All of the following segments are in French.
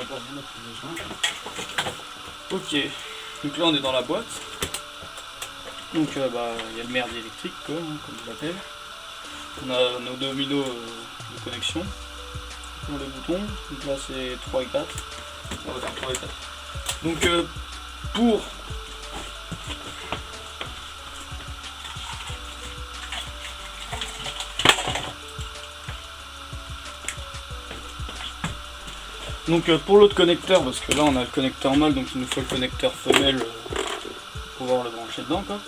n'a pas rien besoin. Ok, donc là on est dans la boîte. Donc il y a le merdier électrique quoi, hein, comme je l'appelle. On a nos dominos de connexion pour les boutons. Donc là c'est 3 et 4. On va faire 3 et 4. Donc pour pour l'autre connecteur, parce que là on a le connecteur mâle, donc il nous faut le connecteur femelle pour pouvoir le brancher dedans quoi.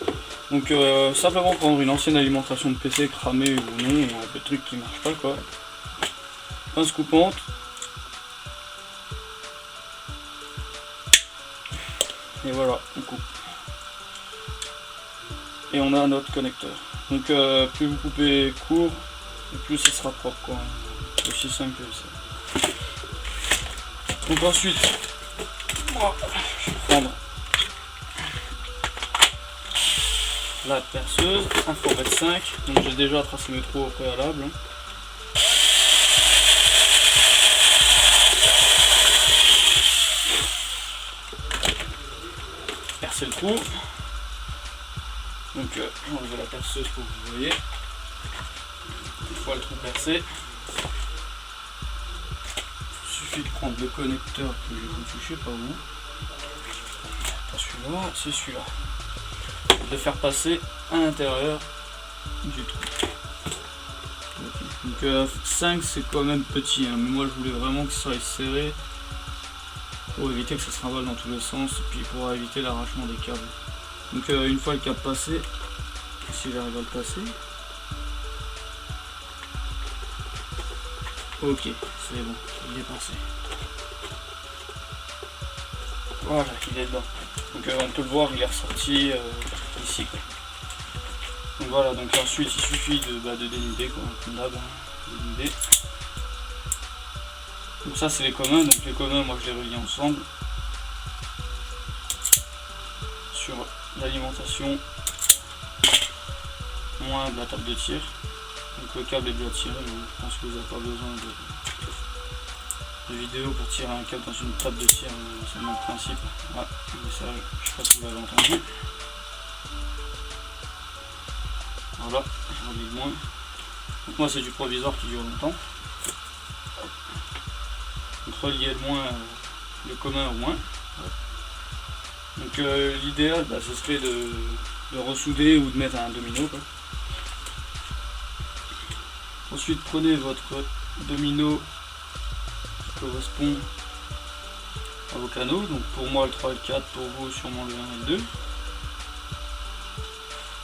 Donc simplement prendre une ancienne alimentation de PC cramée ou non, un peu de truc qui marche pas quoi. Pince coupante. Et voilà, on coupe. Et on a notre connecteur. Donc plus vous coupez court, plus ça sera propre quoi. Aussi simple que ça. Donc ensuite, moi, je vais prendre la perceuse, 1,5 m. Donc j'ai déjà tracé mes trous au préalable. Percer le trou. Donc j'enlève la perceuse pour que vous voyez. Une fois le trou percé, il suffit de prendre le connecteur que j'ai touché, pas vous. Pas celui-là, c'est celui-là. De faire passer à l'intérieur du trou. Okay. Donc 5 c'est quand même petit, hein, mais moi je voulais vraiment que ça soit serré pour éviter que ça se trimballe dans tous les sens et puis pour éviter l'arrachement des câbles. Donc une fois le câble passé, si j'arrive à le passer, ok, c'est bon, il est passé. Voilà, il est dedans. Donc on peut le voir, il est ressorti ici. Quoi. Donc voilà, donc ensuite il suffit de dénuder quoi, comme d'hab, dénuder. Donc ça c'est les communs, donc les communs moi je les relie ensemble. Sur l'alimentation moins de la table de tir. Donc le câble est bien tiré, mais je pense que vous n'avez pas besoin de vidéo pour tirer un câble dans une table de tir, c'est le même principe. Ah, le message, je sais pas si vous l'avez entendu. Voilà, je relis le moins. Donc moi c'est du provisoire qui dure longtemps. Donc relier le moins, le commun au moins. Donc l'idéal ce serait de ressouder ou de mettre un domino quoi. Ensuite prenez votre domino qui correspond à vos canaux, donc pour moi le 3 et le 4, pour vous sûrement le 1 et le 2.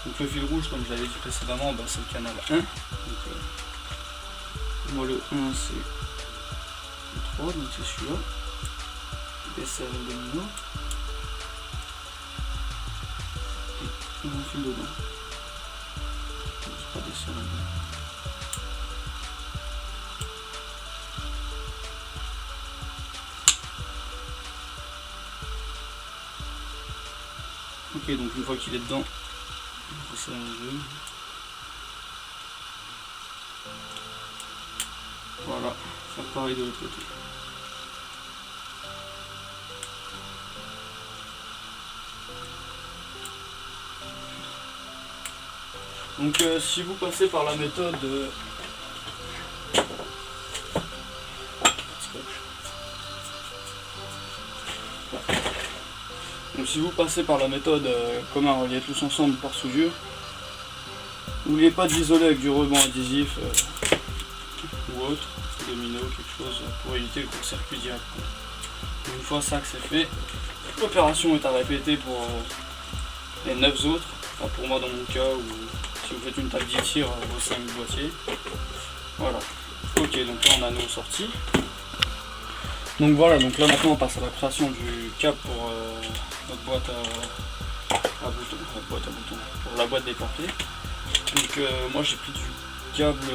Donc le fil rouge comme je l'avais dit précédemment c'est le canal 1. Donc, pour moi le 1 c'est le 3, donc c'est celui-là. Desserre le domino. Et on file dedans. Pas desserrer dedans. Ok, donc une fois qu'il est dedans, on resserre un jeu. Voilà, faire pareil de l'autre côté. Donc si vous passez par la méthode commun relier tous ensemble par soudure, n'oubliez pas d'isoler avec du ruban adhésif ou autre, domino, quelque chose pour éviter le court-circuit direct. Une fois ça que c'est fait, l'opération est à répéter pour les 9 autres, enfin pour moi dans mon cas, ou si vous faites une table 10 tirs vos 5 boîtiers. Voilà. Ok, donc là on a nos sorties. Donc voilà, donc là maintenant on passe à la création du câble pour notre boîte à boutons, pour la boîte déportée. Donc moi j'ai pris du câble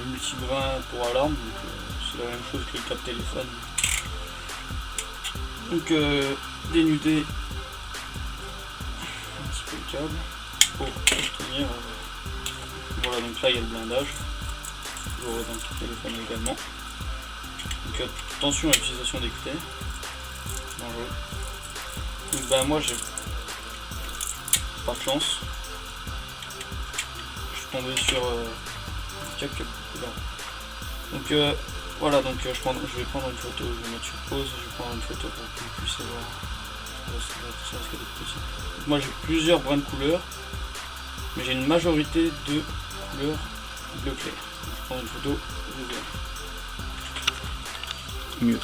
multibrin pour alarme, donc c'est la même chose que le câble téléphone. Donc dénuder un petit peu le câble pour obtenir. Voilà, donc là il y a le blindage, vous aurez dans le téléphone également. Donc attention à l'utilisation des clés. Dangereux. Donc bah moi j'ai pas de chance. Je suis tombé sur quelques là. Donc voilà, donc je vais prendre une photo, je vais mettre sur pause, je vais prendre une photo pour que vous puissiez voir. Ça risque d'être petit. Donc moi j'ai plusieurs brins de couleur, mais j'ai une majorité de couleurs bleu clair. Je prends une photo, vous verrez. Mieux.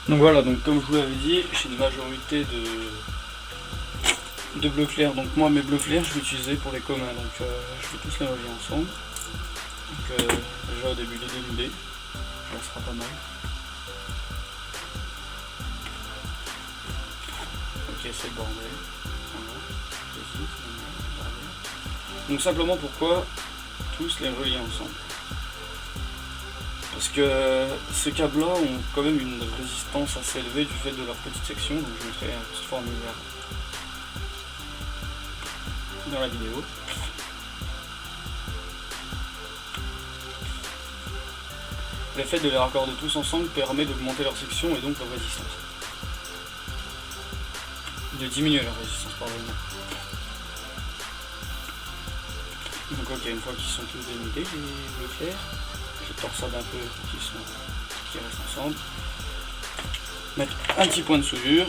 Donc voilà, donc comme je vous l'avais dit, j'ai une majorité de bleu clair. Donc moi mes bleus clairs je vais utiliser pour les communs, donc je vais tous les relier ensemble. Donc déjà au début les dénudés, ça sera pas mal. Ok, c'est le bordel. Voilà. Donc simplement pourquoi tous les relier ensemble? Parce que ces câbles là ont quand même une résistance assez élevée du fait de leur petite section, donc je mettrai un petit formulaire dans la vidéo. Le fait de les raccorder tous ensemble permet d'augmenter leur section et donc leur résistance. De diminuer leur résistance, pardon. Donc ok, une fois qu'ils sont tous dénudés, les bleus clairs, je torsade un peu pour qu'ils restent ensemble. Mettre un petit point de soudure.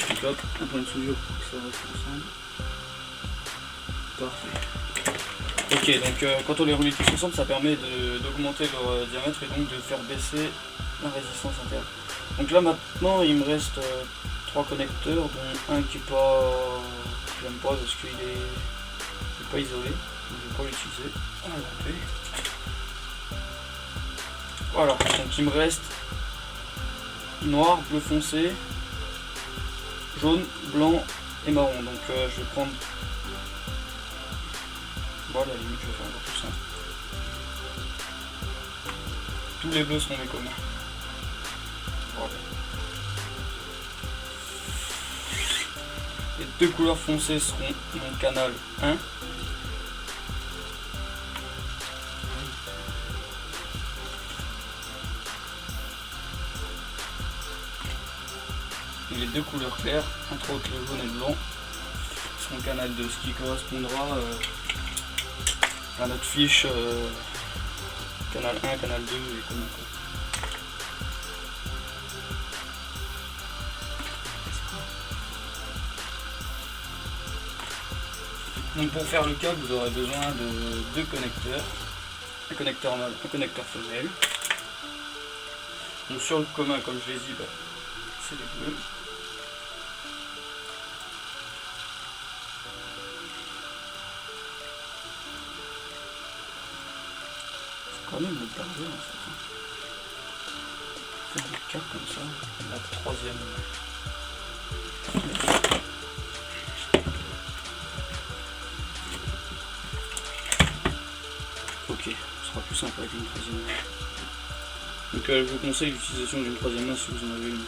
Donc hop, un point de soudure pour que ça reste ensemble. Parfait. Ok, donc quand on les relie tous ensemble, ça permet d'augmenter leur diamètre et donc de faire baisser la résistance interne. Donc là maintenant il me reste 3 connecteurs, dont un qui est pas, que j'aime pas parce qu'il est pas isolé, donc je vais pas l'utiliser. Voilà, donc il me reste noir, bleu foncé, jaune, blanc et marron. Donc je vais prendre, voilà, à la limite je vais faire encore tout simple. Tous les bleus seront mes communs. Voilà. Les deux couleurs foncées seront mon canal 1. Et les deux couleurs claires, entre autres le jaune et le blanc, seront canal 2, ce qui correspondra à notre fiche canal 1, canal 2 et comme ça. Donc pour faire le câble, vous aurez besoin de 2 connecteurs, un connecteur mâle, un connecteur femelle. Donc sur le commun, comme je l'ai dit, c'est les bleus. Faut quand même le garder en fait. Faire des câbles comme ça, la troisième. Ok, ce sera plus simple avec une troisième main. Donc je vous conseille l'utilisation d'une troisième main si vous en avez une.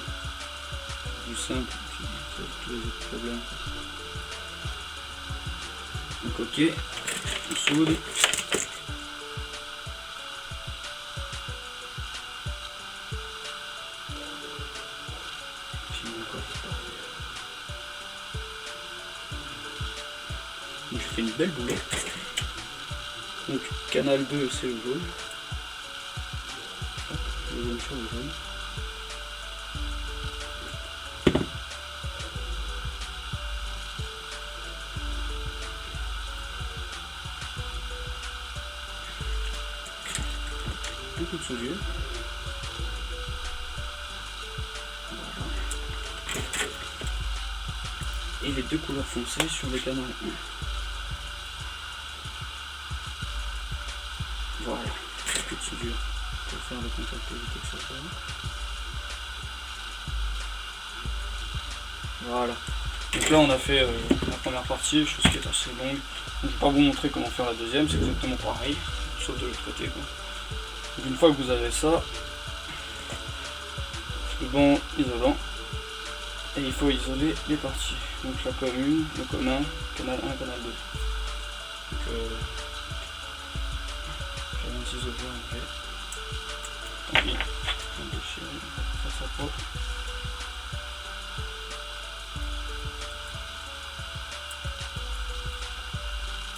Du simple, qui résout tous les autres problèmes. Donc ok, on soude. Donc je fais une belle boulette. Donc canal 2 c'est le jaune. Le jaune sur le jaune. Un coup de soudure. Voilà. Et les deux couleurs foncées sur le canal 1. Voilà, un peu de soudure pour faire le contact et éviter que ça tombe. Voilà. Donc là on a fait première partie, chose qui est assez longue. Donc, je ne vais pas vous montrer comment faire la deuxième, c'est exactement pareil, sauf de l'autre côté quoi. Donc une fois que vous avez ça, ruban isolant, et il faut isoler les parties. Donc la commune, le commun, canal 1, canal 2. Donc j'ai un ciseau bien enlevé. Tant pis, on va déchirer, faire ça propre.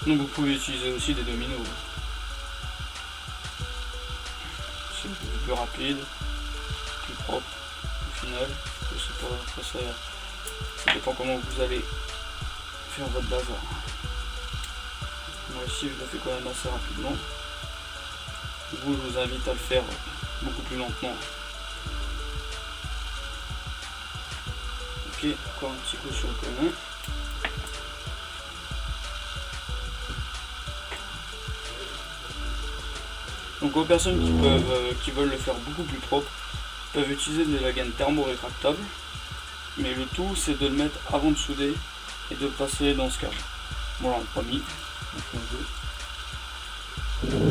Donc vous pouvez utiliser aussi des dominos. C'est plus rapide, plus propre au final. Je sais pas, après ça dépend comment vous allez faire votre bazar. Moi ici je le fais quand même assez rapidement. Vous, je vous invite à le faire beaucoup plus lentement. Ok, encore un petit coup sur le commun. Donc aux personnes qui veulent le faire beaucoup plus propre, peuvent utiliser des lagaines thermo-rétractables, mais le tout c'est de le mettre avant de souder et de le passer dans ce câble. Voilà, on l'a pas mis, on change de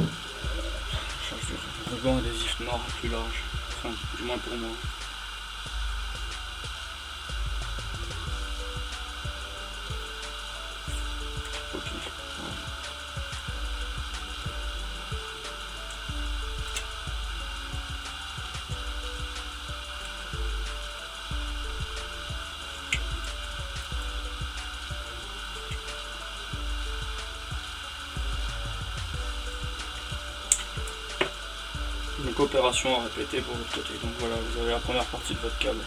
ruban adhésif noir plus large, enfin du moins pour moi. Ok, voilà. Donc opération à répéter pour l'autre côté. Donc voilà, vous avez la première partie de votre câble.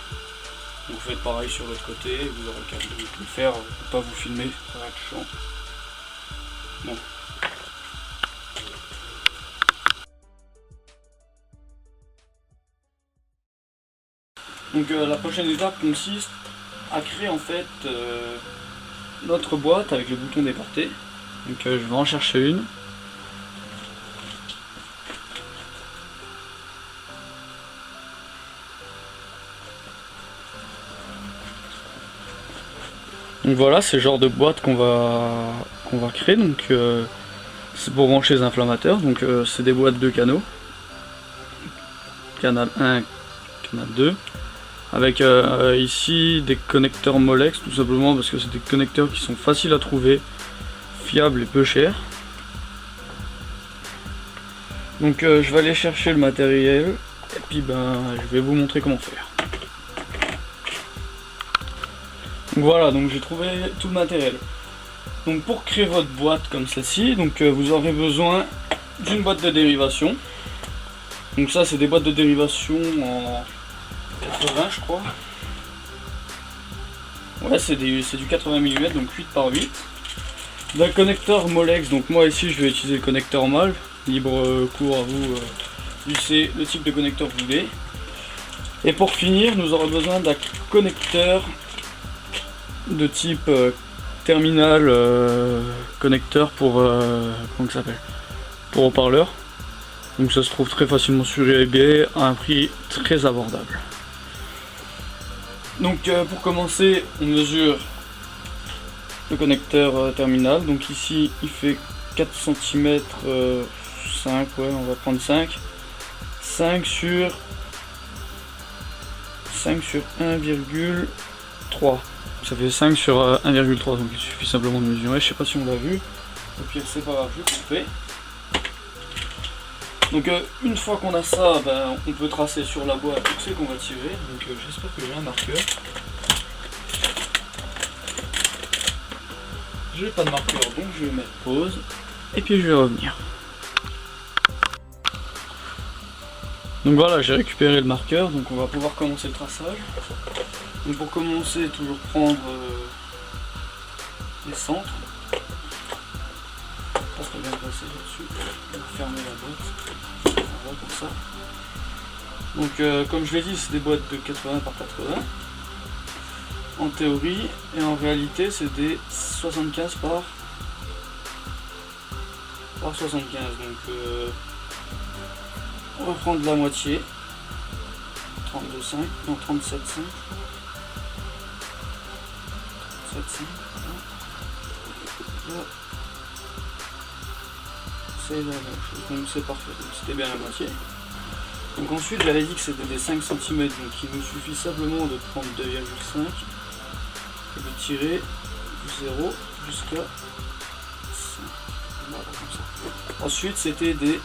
Donc vous faites pareil sur l'autre côté, vous aurez le câble. Vous pouvez le faire, je ne vais pas vous filmer, ça va être chiant. Bon. Donc la prochaine étape consiste à créer en fait notre boîte avec le bouton déporté. Donc je vais en chercher une. Donc voilà, c'est le genre de boîte qu'on va créer. Donc c'est pour brancher les inflammateurs. Donc c'est des boîtes de canaux. Canal 1, canal 2. Avec ici des connecteurs Molex, tout simplement parce que c'est des connecteurs qui sont faciles à trouver, fiables et peu chers. Donc je vais aller chercher le matériel et puis je vais vous montrer comment faire. Donc voilà, donc j'ai trouvé tout le matériel. Donc pour créer votre boîte comme celle-ci, donc vous aurez besoin d'une boîte de dérivation. Donc ça c'est des boîtes de dérivation en 80 je crois. Ouais, c'est du 80 mm, donc 8 par 8. D'un connecteur Molex, donc moi ici je vais utiliser le connecteur mâle, libre cours à vous d'utiliser le type de connecteur que vous voulez. Et pour finir, nous aurons besoin d'un connecteur de type terminal connecteur pour comment ça s'appelle, pour haut-parleur. Donc ça se trouve très facilement sur eBay à un prix très abordable. Donc pour commencer, on mesure le connecteur terminal. Donc ici il fait 4 cm 5, ouais, on va prendre 5 sur 1,3. Ça fait 5 sur 1,3, donc il suffit simplement de mesurer. Je sais pas si on l'a vu. Au pire c'est pas grave, je coupe. Donc une fois qu'on a ça, on peut tracer sur la boîte tout ce qu'on va tirer. Donc j'espère que j'ai un marqueur. J'ai pas de marqueur, donc je vais mettre pause et puis je vais revenir. Donc voilà, j'ai récupéré le marqueur, donc on va pouvoir commencer le traçage. Donc pour commencer, toujours prendre les centres. Je pense qu'on va bien passer là-dessus. On va fermer la boîte. Voilà pour ça. Donc comme je l'ai dit, c'est des boîtes de 80 par 80 en théorie, et en réalité c'est des 75 par 75. Donc on va prendre la moitié, 32,5, non 37,5. Là, c'est la même chose, donc c'est parfait, c'était bien la moitié. Donc ensuite j'avais dit que c'était des 5 cm, donc il nous suffit simplement de prendre 2,5 et de tirer du 0 jusqu'à 5. Voilà, comme ça. Ensuite c'était des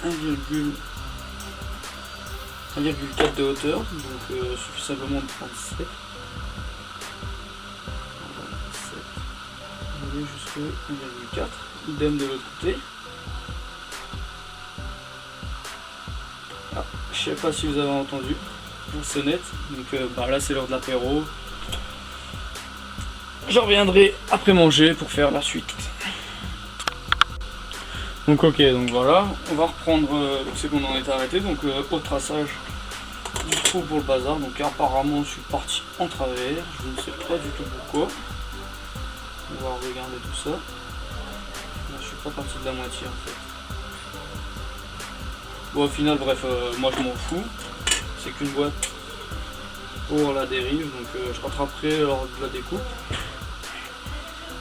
1,4 de hauteur, donc il suffit simplement de prendre 7. Voilà, 7. On va aller jusqu'à 1,4. Idem de l'autre côté. Ah, je sais pas si vous avez entendu la sonnette. Donc là c'est l'heure de l'apéro. Je reviendrai après manger pour faire la suite. Donc ok, donc voilà, on va reprendre c'est qu'on en est arrêté, donc au traçage du trou pour le bazar. Donc apparemment je suis parti en travers, je ne sais pas du tout pourquoi. On va regarder tout ça. Là, je suis pas parti de la moitié en fait. Bon au final bref, moi je m'en fous. C'est qu'une boîte pour la dérive, donc je rattraperai lors de la découpe.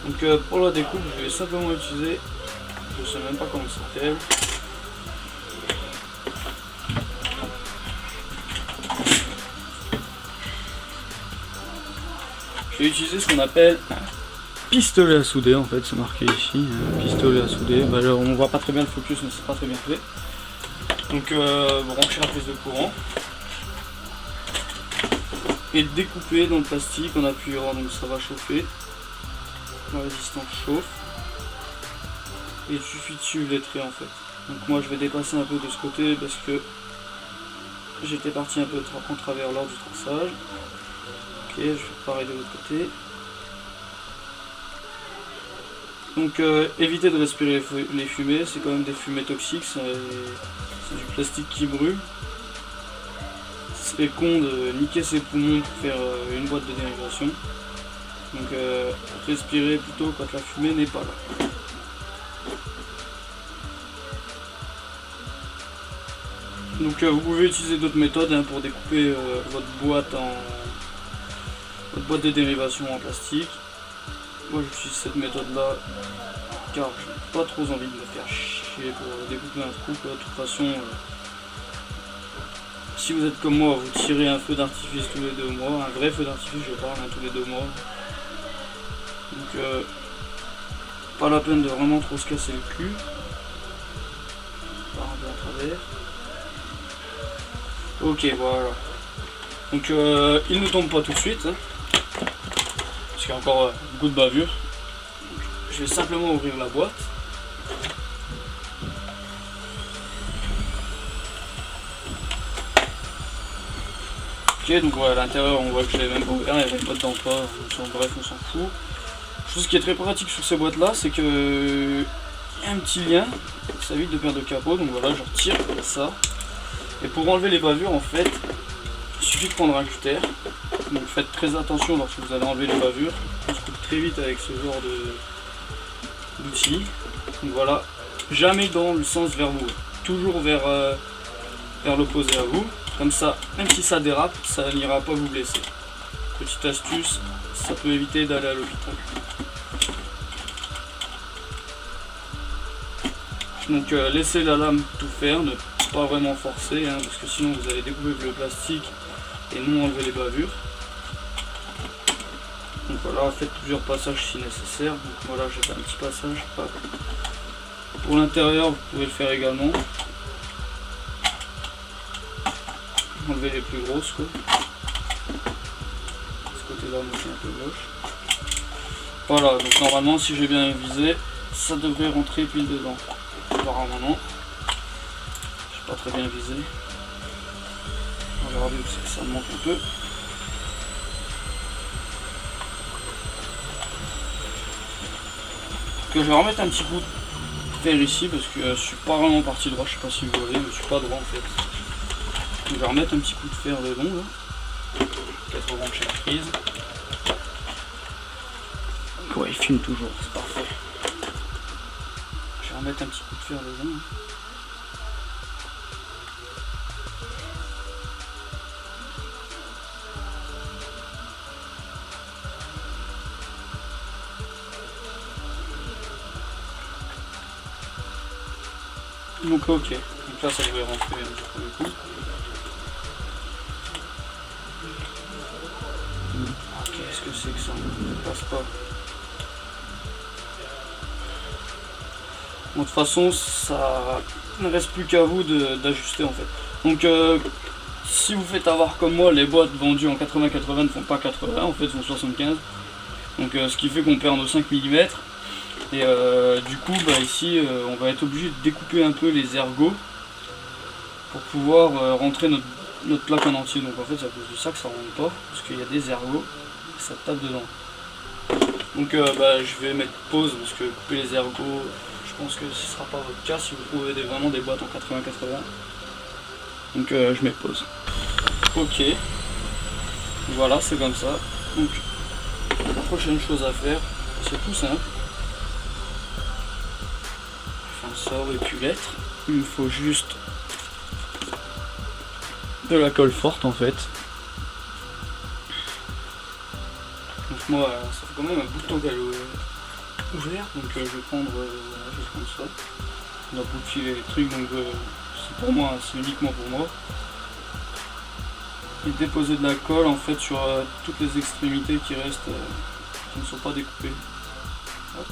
Donc pour la découpe je vais simplement utiliser, je sais même pas comment ça s'appelle. Je vais utiliser ce qu'on appelle un pistolet à souder, en fait, c'est marqué ici, pistolet à souder. Bah, alors, on voit pas très bien le focus, mais c'est pas très bien fait. Donc brancher la prise de courant et découper dans le plastique, on appuiera, donc ça va chauffer. La résistance chauffe. Et il suffit de suivre les traits en fait. Donc moi je vais dépasser un peu de ce côté parce que j'étais parti un peu en travers lors du traçage. Ok, je vais faire pareil de l'autre côté. Donc évitez de respirer les fumées, c'est quand même des fumées toxiques, c'est du plastique qui brûle. Ce serait con de niquer ses poumons pour faire une boîte de dérivation. Donc respirez plutôt quand la fumée n'est pas là. Donc vous pouvez utiliser d'autres méthodes pour découper votre boîte de dérivation en plastique. Moi j'utilise cette méthode là car je n'ai pas trop envie de me faire chier pour découper un trou. De toute façon, si vous êtes comme moi, vous tirez un feu d'artifice tous les 2 mois, un vrai feu d'artifice je parle, tous les 2 mois. Donc pas la peine de vraiment trop se casser le cul. Par un peu à travers. Ok, voilà. Donc il ne tombe pas tout de suite, hein, parce qu'il y a encore beaucoup de bavure. Donc, je vais simplement ouvrir la boîte. Ok, donc voilà, à l'intérieur on voit que je l'ai même pas ouvert, il y a une boîte d'emploi, bref on s'en fout. Chose qui est très pratique sur ces boîtes là, c'est que y a un petit lien, ça évite de perdre le capot, donc voilà, je retire ça. Et pour enlever les bavures, en fait, il suffit de prendre un cutter. Donc faites très attention lorsque vous allez enlever les bavures. On se coupe très vite avec ce genre d'outil. Donc voilà, jamais dans le sens vers vous, toujours vers l'opposé à vous. Comme ça, même si ça dérape, ça n'ira pas vous blesser. Petite astuce, ça peut éviter d'aller à l'hôpital. Donc laissez la lame tout faire, ne pas vraiment forcer, parce que sinon vous allez découper le plastique et non enlever les bavures. Donc voilà, faites plusieurs passages si nécessaire. Donc voilà, j'ai fait un petit passage. Pour l'intérieur, vous pouvez le faire également. Enlever les plus grosses quoi. Ce côté-là, c'est un peu gauche. Voilà, donc normalement, si j'ai bien visé, ça devrait rentrer pile dedans. Apparemment non. J'ai pas très bien visé. On va regarder où c'est que ça manque un peu. Donc, je vais remettre un petit coup de fer ici parce que je suis pas vraiment parti droit, je sais pas si vous voyez, mais je suis pas droit en fait. Donc, je vais remettre un petit coup de fer dedans là. 80 de chaque prise. Donc, ouais, il filme toujours, c'est parfait. Je vais remettre un petit coup de fer dedans. Donc ok, donc là ça devrait rentrer pour le coup. Qu'est-ce que c'est que ça? Ça passe pas. Bon, de toute façon ça ne reste plus qu'à vous d'ajuster en fait. Donc si vous faites avoir comme moi, les boîtes vendues en 80-80 ne font pas 80, en fait font 75. Donc ce qui fait qu'on perd nos 5 mm. Et du coup ici on va être obligé de découper un peu les ergots pour pouvoir rentrer notre plaque en entier. Donc en fait c'est à cause de ça que ça rentre pas, parce qu'il y a des ergots et ça tape dedans. Donc je vais mettre pause parce que couper les ergots, je pense que ce sera pas votre cas si vous trouvez vraiment des boîtes en 80-80. Donc je mets pause. Ok, voilà, c'est comme ça. Donc la prochaine chose à faire, c'est tout simple. Enfin ça aurait pu l'être. Il me faut juste de la colle forte en fait. Donc moi ça fait quand même un bout de temps qu'elle est ouverte, donc je vais prendre ça. On a boutilé les trucs, donc c'est pour moi, c'est uniquement pour moi. Et déposer de la colle en fait sur toutes les extrémités qui restent, qui ne sont pas découpées. Hop.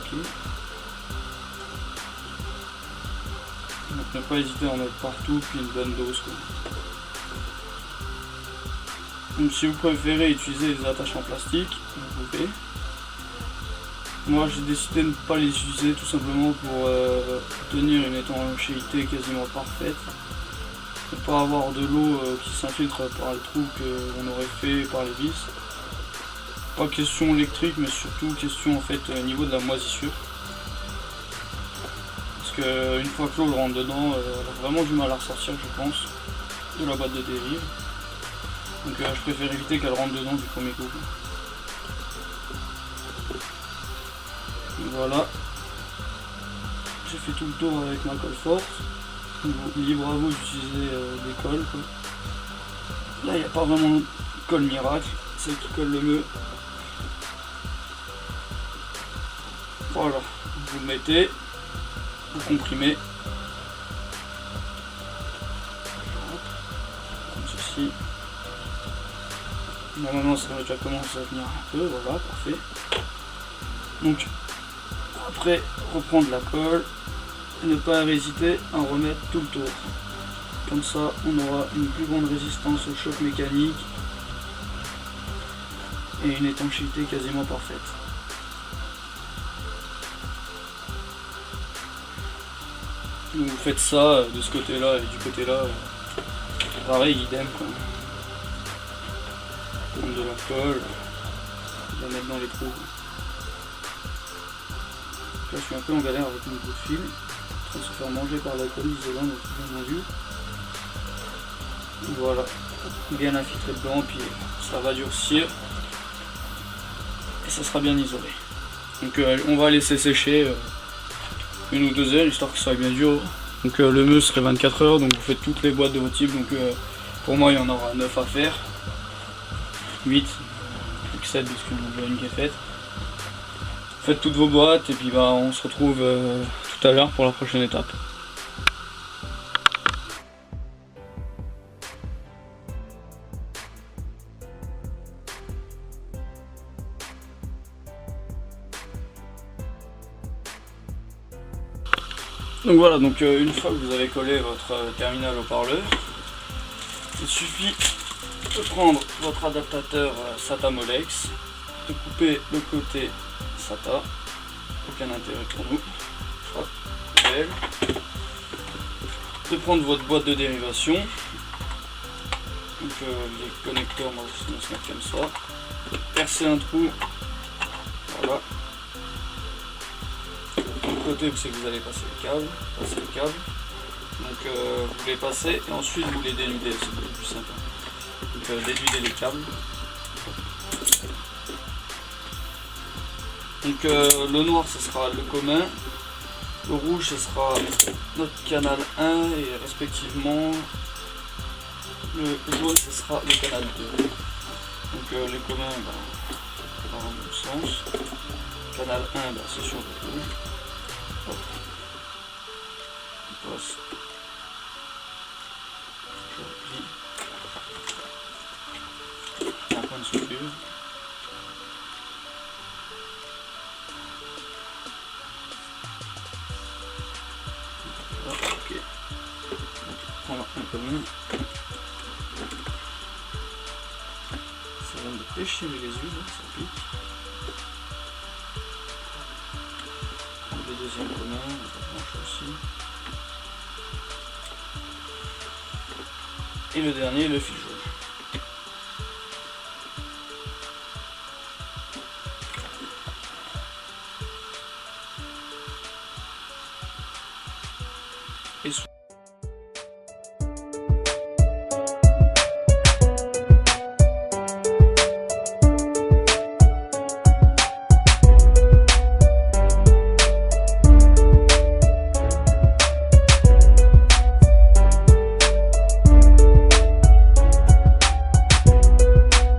Okay. Donc ne pas hésiter à en mettre partout, puis une bonne dose quoi. Donc si vous préférez utiliser des attaches en plastique, vous pouvez. Moi j'ai décidé de ne pas les utiliser tout simplement pour obtenir une étanchéité quasiment parfaite. Ne pas avoir de l'eau qui s'infiltre par les trous qu'on aurait fait par les vis. Pas question électrique mais surtout question en fait au niveau de la moisissure. Parce que une fois que l'eau rentre dedans, elle a vraiment du mal à ressortir je pense de la boîte de dérive. Donc je préfère éviter qu'elle rentre dedans du premier coup. Voilà, j'ai fait tout le tour avec ma colle forte. Libre à vous d'utiliser des colles quoi. Là il n'y a pas vraiment de colle miracle, celle qui colle le mieux. Voilà, vous le mettez, vous comprimez comme ceci. Normalement ça va déjà commencer à venir un peu, voilà, parfait. Donc après reprendre la colle et ne pas hésiter à en remettre tout le tour. Comme ça on aura une plus grande résistance au choc mécanique et une étanchéité quasiment parfaite. Donc vous faites ça de ce côté là et du côté là, pareil, idem quoi. Prendre de la colle, la mettre dans les trous. Là je suis un peu en galère avec mon bout de fil, en train de se faire manger par la colle isolante, donc bien vu. Voilà, bien infiltré dedans, puis ça va durcir et ça sera bien isolé. Donc on va laisser sécher 1 ou 2 heures histoire que ça soit bien dur. Donc le meuble serait 24 heures, donc vous faites toutes les boîtes de votre type. Donc pour moi il y en aura 9 à faire, 8, 7 parce que mon une qui est faite. Faites toutes vos boîtes et puis on se retrouve tout à l'heure pour la prochaine étape. Donc voilà, donc une fois que vous avez collé votre terminal haut-parleur, il suffit de prendre votre adaptateur SATA Molex, de couper le côté SATA, aucun intérêt pour nous, hop, de prendre votre boîte de dérivation, donc les connecteurs moi je se mettre comme ça, percer un trou, voilà. Côté où c'est que vous allez passer le câble, donc vous les passez et ensuite vous les dénudez, c'est beaucoup plus simple. Donc dénudez les câbles. Donc le noir ce sera le commun, le rouge ce sera notre canal 1 et respectivement le jaune ce sera le canal 2. Donc les communs, dans le même sens. Canal 1, c'est sur le rouge. Hop. On passe. Je replie. Un point de soudure. Ok. On va un commun. Ça vient de déchirer les yeux, là, ça pique. Le deuxième commun, on va brancher aussi. Et le dernier, le fil jaune.